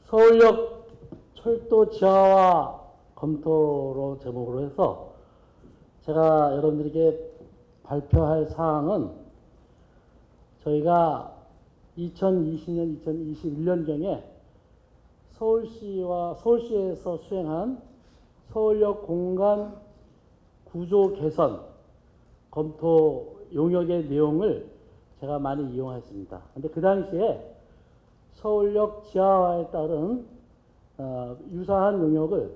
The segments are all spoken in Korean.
서울역 철도 지하화 검토로 제목으로 해서 제가 여러분들에게 발표할 사항은 저희가 2020년, 2021년경에 서울시에서 수행한 서울역 공간 구조 개선 검토 용역의 내용을 제가 많이 이용했습니다. 근데 그 당시에 서울역 지하화에 따른 유사한 용역을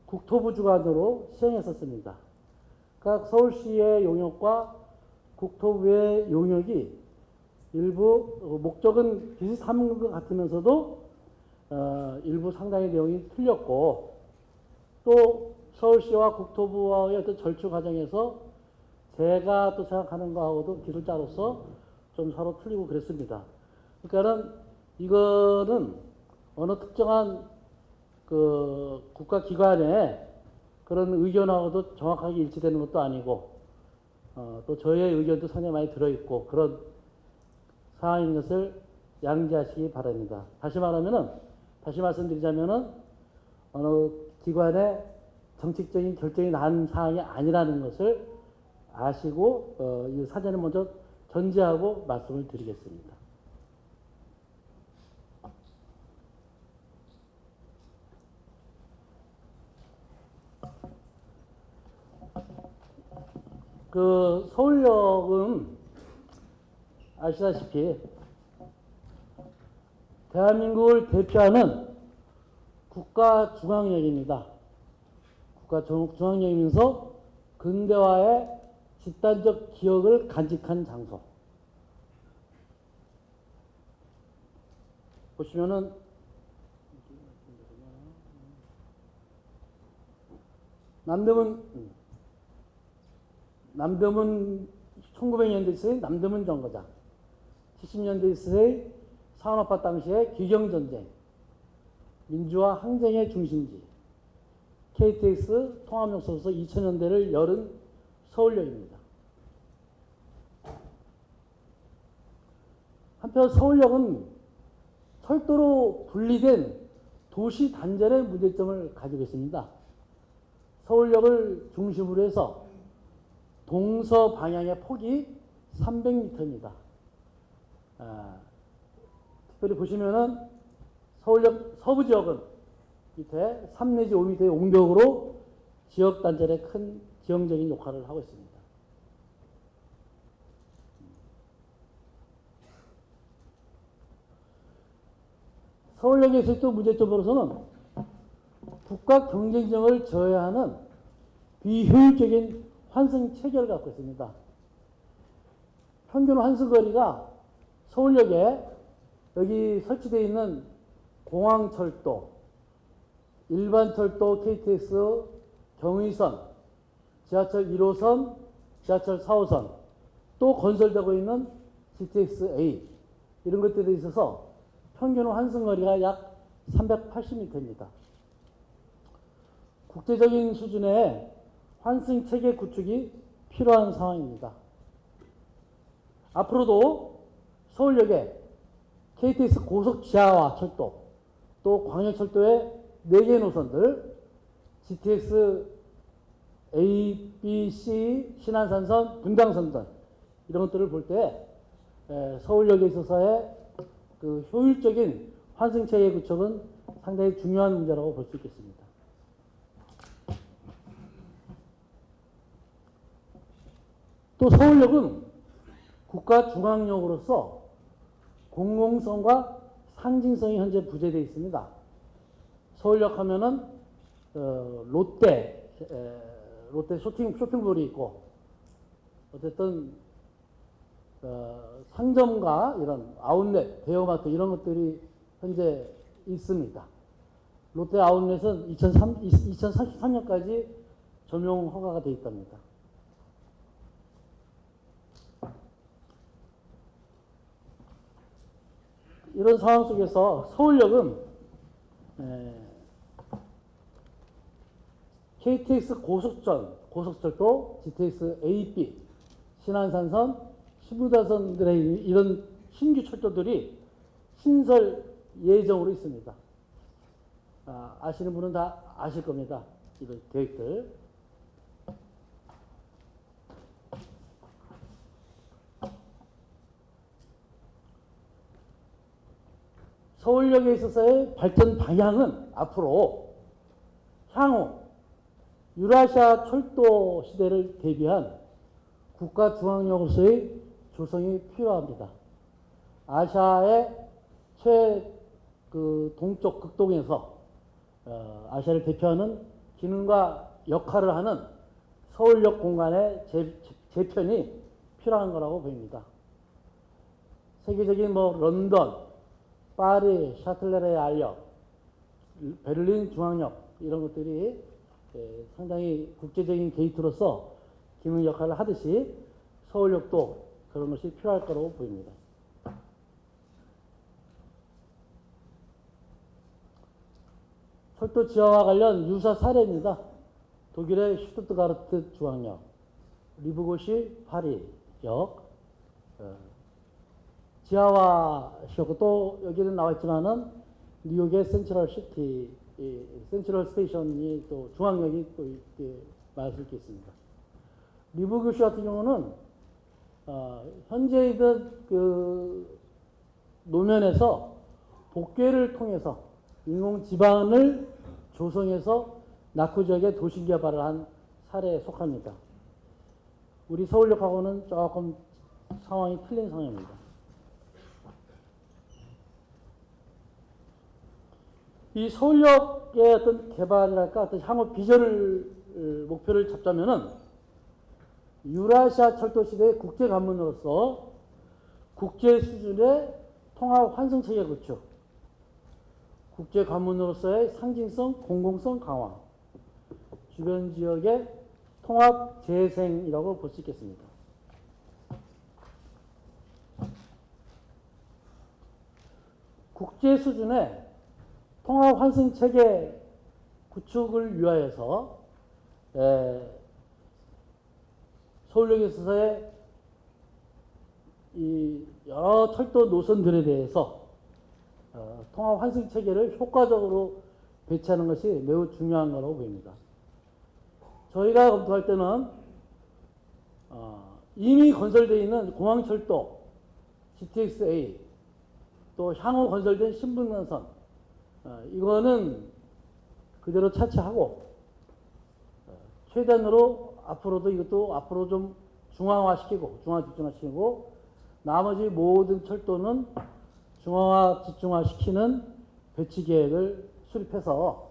국토부 주관으로 시행했었습니다. 그러니까 서울시의 용역과 국토부의 용역이 일부 목적은 비슷한 것 같으면서도 일부 상당히 내용이 틀렸고, 또 서울시와 국토부와의 어떤 절충 과정에서 제가 또 생각하는 거하고도 기술자로서 좀 서로 틀리고 그랬습니다. 그러니까는 이거는 어느 특정한 그 국가기관의 그런 의견하고도 정확하게 일치되는 것도 아니고, 또 저희의 의견도 상당히 많이 들어있고 그런 상황인 것을 양지하시기 바랍니다. 다시 말씀드리자면은 어느 기관의 정책적인 결정이 난 사항이 아니라는 것을 아시고 이 사전에 먼저 전제하고 말씀을 드리겠습니다. 그 서울역은 아시다시피 대한민국을 대표하는 국가 중앙역입니다. 국가 중앙역이면서 근대화의 집단적 기억을 간직한 장소. 보시면은 남대문 1900년대 있어의 남대문 정거장, 70년대 있어의 산업화 당시의 기경전쟁, 민주화 항쟁의 중심지, KTX 통합역소로서 2000년대를 열은 서울역입니다. 한편 서울역은 철도로 분리된 도시 단절의 문제점을 가지고 있습니다. 서울역을 중심으로 해서 동서 방향의 폭이 300m입니다. 특별히 보시면은 서울역 서부 지역은 밑에 3 내지 5m의 옹벽으로 지역 단절에 큰 지형적인 역할을 하고 있습니다. 서울역에서 또 문제점으로서는 국가 경쟁력을 저해하는 비효율적인 환승 체계를 갖고 있습니다. 평균 환승거리가 서울역에 여기 설치되어 있는 공항철도, 일반철도, KTX, 경의선, 지하철 1호선, 지하철 4호선, 또 건설되고 있는 GTX-A 이런 것들에 있어서 평균 환승거리가 약 380m입니다. 국제적인 수준의 환승 체계 구축이 필요한 상황입니다. 앞으로도 서울역에 KTX 고속 지하화 철도, 또 광역철도의 4개 노선들, GTX A, B, C, 신안산선, 분당선선 이런 것들을 볼 때 서울역에 있어서의 그 효율적인 환승 체계 구축은 상당히 중요한 문제라고 볼 수 있겠습니다. 또 서울역은 국가 중앙역으로서 공공성과 상징성이 현재 부재되어 있습니다. 서울역 하면은 롯데 쇼핑몰이 있고, 어쨌든 상점과 이런 아웃렛, 대형마트 이런 것들이 현재 있습니다. 롯데 아웃렛은 2033년까지 점용 허가가 되어 있답니다. 이런 상황 속에서 서울역은 KTX 고속철도, GTX A, B, 신안산선, 신부다선들의 이런 신규 철도들이 신설 예정으로 있습니다. 아시는 분은 다 아실 겁니다. 이런 계획들. 서울역에 있어서의 발전 방향은 앞으로 향후 유라시아 철도 시대를 대비한 국가 중앙역으로서의 조성이 필요합니다. 아시아의 동쪽 극동에서 아시아를 대표하는 기능과 역할을 하는 서울역 공간의 재편이 필요한 거라고 보입니다. 세계적인 런던, 파리, 샤틀레르의 알역, 베를린 중앙역 이런 것들이 상당히 국제적인 게이트로서 기능 역할을 하듯이 서울역도 그런 것이 필요할 거라고 보입니다. 철도 지하와 관련 유사 사례입니다. 독일의 슈투트가르트 중앙역, 리브고시 파리역, 지하화시였고 또 여기는 나와있지만은 뉴욕의 센트럴 시티, 센트럴 스테이션이 또 중앙역이 또 이렇게 말할 수 있겠습니다. 리브고시 같은 경우는 현재 있는 그 노면에서 복개를 통해서 인공 지방을 조성해서 낙후 지역의 도시 개발을 한 사례에 속합니다. 우리 서울역하고는 조금 상황이 틀린 상황입니다. 이 서울역의 어떤 개발이랄까 어떤 향후 비전을 목표를 잡자면은 유라시아 철도 시대의 국제 관문으로서 국제 수준의 통합 환승 체계 구축, 국제 관문으로서의 상징성, 공공성 강화, 주변 지역의 통합 재생이라고 볼 수 있겠습니다. 국제 수준의 통합 환승 체계 구축을 위하여서 서울역에 있어서의 이 여러 철도 노선들에 대해서 통합 환승 체계를 효과적으로 배치하는 것이 매우 중요한 거라고 보입니다. 저희가 검토할 때는 이미 건설되어 있는 공항철도, GTX-A, 또 향후 건설된 신분당선, 이거는 그대로 차치하고 최대한으로 앞으로도 이것도 앞으로 좀 중앙화시키고 중앙 집중화시키고 나머지 모든 철도는 중앙화 집중화시키는 배치 계획을 수립해서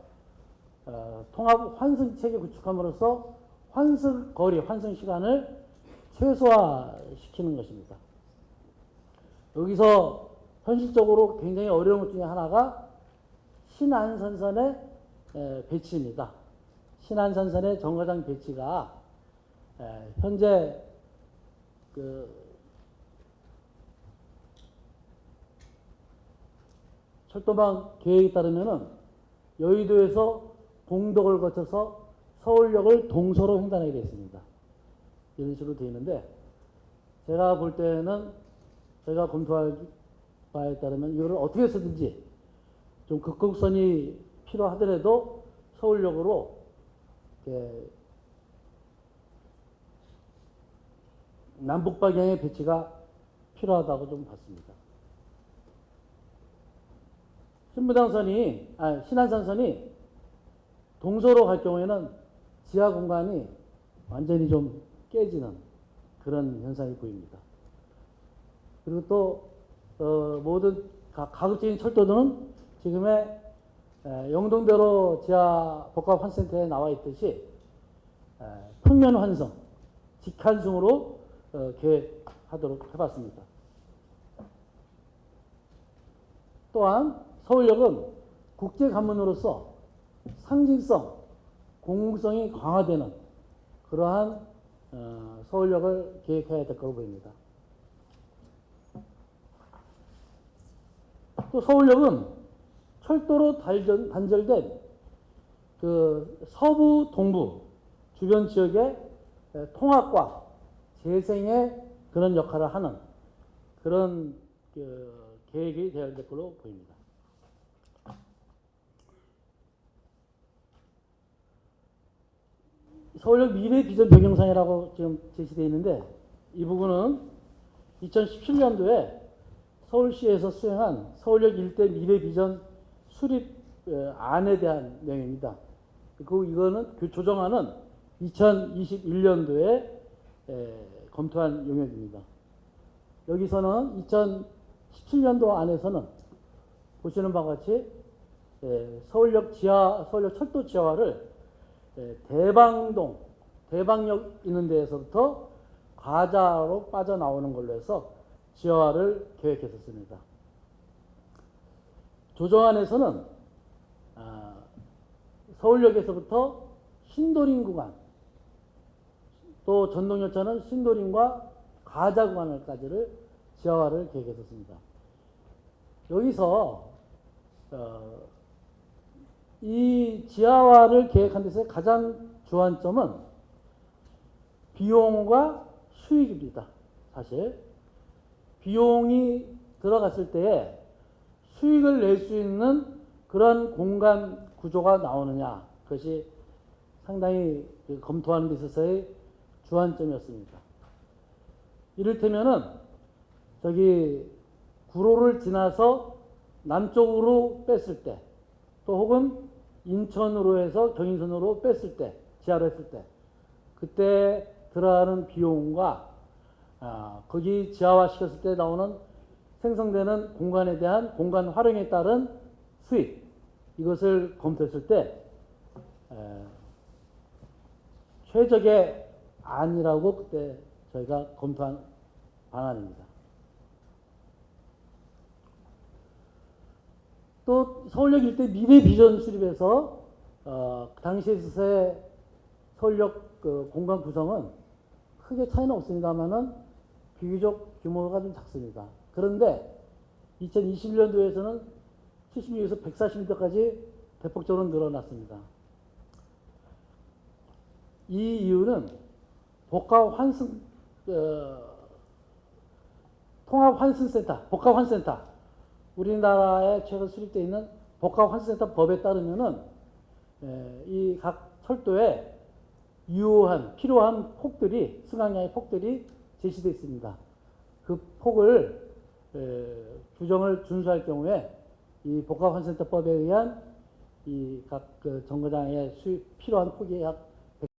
통합 환승 체계 구축함으로써 환승 거리, 환승 시간을 최소화시키는 것입니다. 여기서 현실적으로 굉장히 어려운 것 중에 하나가 신안선선의 배치입니다. 신안선선의 정거장 배치가 현재 철도망 계획에 따르면은 여의도에서 공덕을 거쳐서 서울역을 동서로 횡단하게 되어 있습니다. 이런 식으로 되어 있는데 제가 볼 때는 제가 검토할 바에 따르면 이거를 어떻게 쓰든지 좀 극곡선이 필요하더라도 서울역으로 남북 방향의 배치가 필요하다고 좀 봤습니다. 신안선선이 동서로 갈 경우에는 지하 공간이 완전히 좀 깨지는 그런 현상이 보입니다. 그리고 또 모든 가급적인 철도들은 지금의 영동대로 지하 복합 환승센터에 나와 있듯이 평면 환승, 직환승으로 계획하도록 해봤습니다. 또한 서울역은 국제 관문으로서 상징성, 공공성이 강화되는 그러한 서울역을 계획해야 될 거로 보입니다. 또 서울역은 철도로 단절된 그 서부, 동부 주변 지역의 통합과 재생의 그런 역할을 하는 그런 계획이 되어야 될 걸로 보입니다. 서울역 미래 비전 변경상이라고 지금 제시되어 있는데 이 부분은 2017년도에 서울시에서 수행한 서울역 일대 미래 비전 수립 안에 대한 내용입니다. 그리고 이거는 그 조정안은 2021년도에 검토한 용역입니다. 여기서는 2017년도 안에서는 보시는 바와 같이 서울역 철도 지하화를 대방역 있는 데에서부터 과자로 빠져나오는 걸로 해서 지하화를 계획했었습니다. 조정안에서는 서울역에서부터 신도림 구간, 또 전동열차는 신도림과 과자 구간까지를 지하화를 계획했었습니다. 여기서 이 지하화를 계획한 데서 가장 주안점은 비용과 수익입니다. 사실 비용이 들어갔을 때에 수익을 낼 수 있는 그런 공간 구조가 나오느냐, 그것이 상당히 검토하는 데 있어서의 주안점이었습니다. 이를테면은 저기 구로를 지나서 남쪽으로 뺐을 때, 또 혹은 인천으로 해서 경인선으로 뺐을 때, 지하로 했을 때, 그때 들어가는 비용과 거기 지하화 시켰을 때 나오는 생성되는 공간에 대한 공간 활용에 따른 수익, 이것을 검토했을 때 최적의 안이라고 그때 저희가 검토한 방안입니다. 또 서울역 일대 미래 비전 수립에서 당시에 있어서의 서울역 공간 구성은 크게 차이는 없습니다만은 비교적 규모가 좀 작습니다. 그런데 2021년도에서는 76에서 140m까지 대폭적으로 늘어났습니다. 이 이유는 복합환승센터, 우리나라에 최근 수립되어 있는 복합환승센터 법에 따르면은 이 각 철도에 유효한 필요한 폭들이, 승강량의 폭들이 제시되어 있습니다. 그 폭을 규정을 준수할 경우에 이 복합환승센터법에 의한 이 각 정거장의 필요한 폭이 약